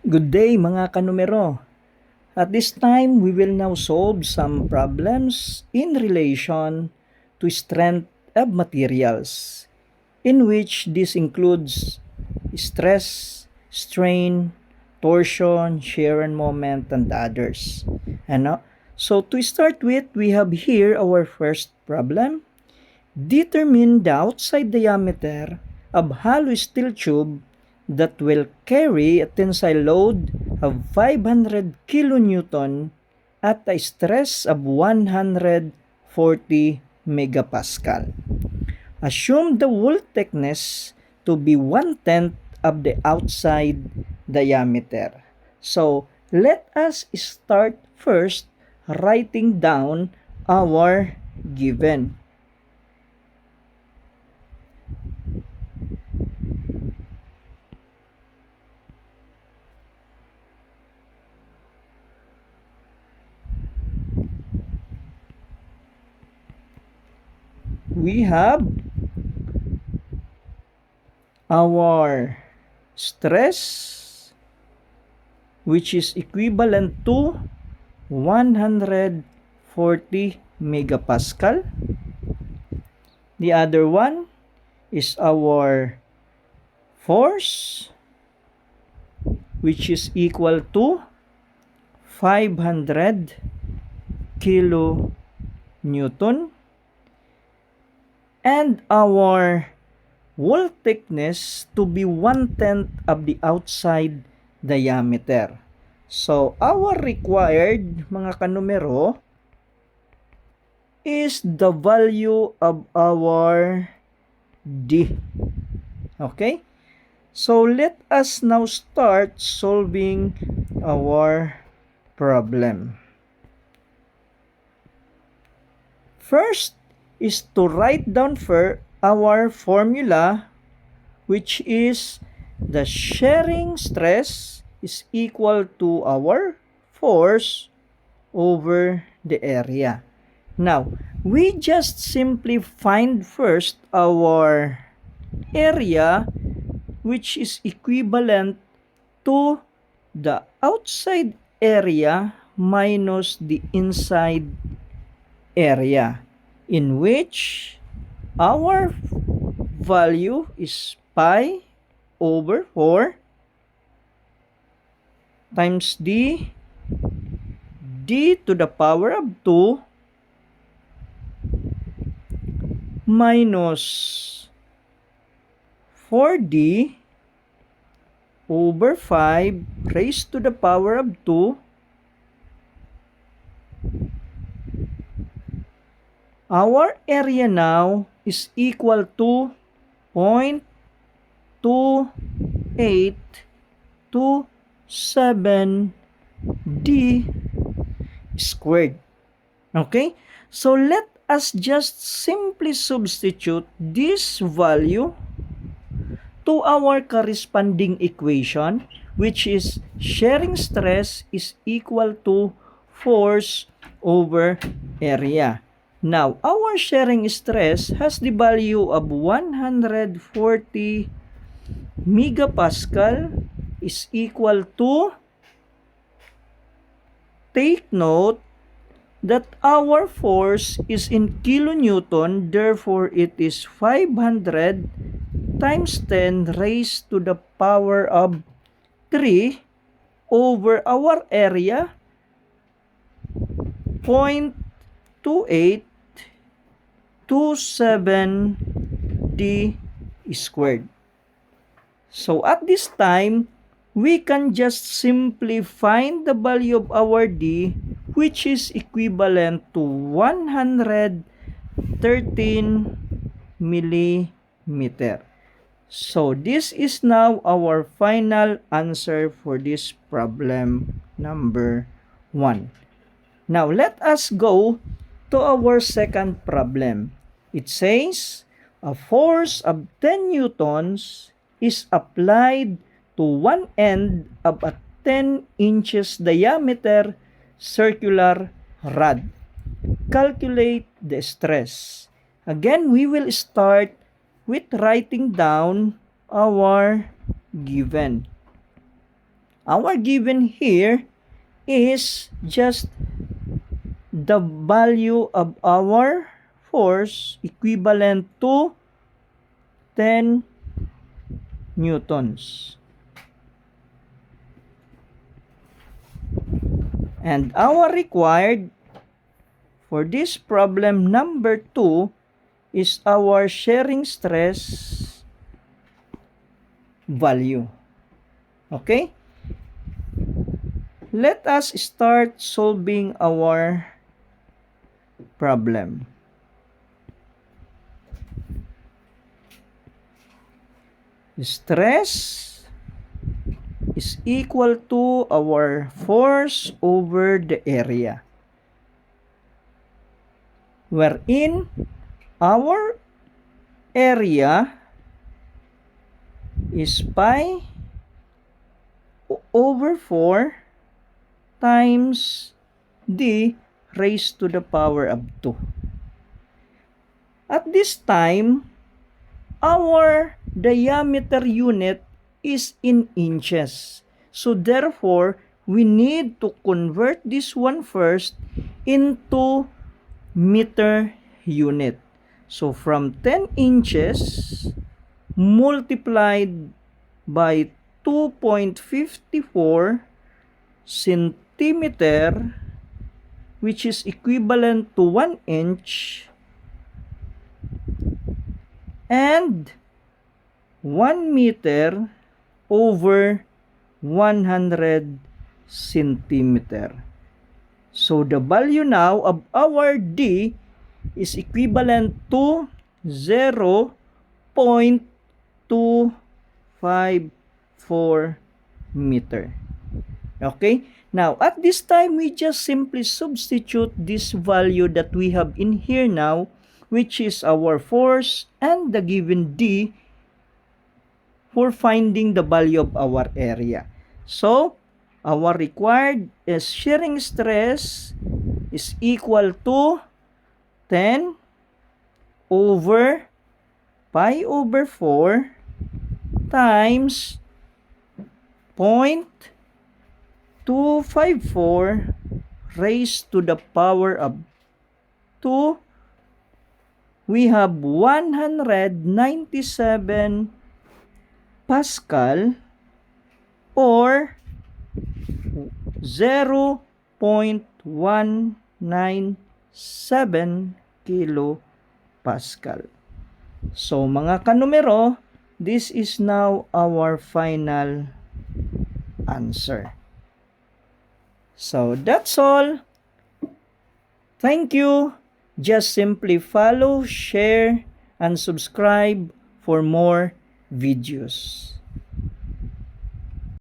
Good day mga kanumero. At this time, we will now solve some problems in relation to strength of materials, in which this includes stress, strain, torsion, shear and moment, and others. So to start with, we have here our first problem. Determine the outside diameter of hollow steel tube that will carry a tensile load of 500 kilonewton at a stress of 140 megapascal. Assume the wall thickness to be 1/10 of the outside diameter. So, let us start first writing down our given. We have our stress, which is equivalent to 140 megapascal. The other one is our force, which is equal to 500 kilonewton. And our wall thickness to be 1/10 of the outside diameter. So, our required, mga kanumero, is the value of our D. Okay? So, let us now start solving our problem. First is to write down for our formula, which is the shearing stress is equal to our force over the area. Now, we just simply find first our area, which is equivalent to the outside area minus the inside area, in which our value is pi over 4 times d to the power of 2 minus 4d over 5 raised to the power of 2 Our area now is equal to 0.2827 d squared. Okay? So let us just simply substitute this value to our corresponding equation, which is shearing stress is equal to force over area. Now, our shearing stress has the value of 140 megapascal is equal to, take note that our force is in kilonewton, therefore it is 500 times 10 raised to the power of 3 over our area, 0.2827 d squared. So at this time, we can just simply find the value of our d, which is equivalent to 113 millimeter. So this is now our final answer for this problem number 1. Now let us go to our second problem. It says, a force of 10 newtons is applied to one end of a 10 inches diameter circular rod. Calculate the stress. Again, we will start with writing down our given. our given here is just the value of our force equivalent to 10 newtons. And our required for this problem number 2 is our shearing stress value. Okay? Let us start solving our problem. Stress is equal to our force over the area, wherein our area is pi over 4 times d raised to the power of 2. At this time, our diameter unit is in inches. So therefore, we need to convert this one first into meter unit. So from 10 inches multiplied by 2.54 centimeter, which is equivalent to 1 inch, and 1 meter over 100 centimeter. So the value now of our D is equivalent to 0.254 meter. Okay? Now, at this time, we just simply substitute this value that we have in here now, which is our force and the given D, for finding the value of our area. So, our required is shearing stress is equal to 10 over pi over 4 times 0.254 raised to the power of 2. We have 197 Pascal or 0.197 kilopascal. So mga kanumero, this is now our final answer. So that's all. Thank you. Just simply follow, share, and subscribe for more videos.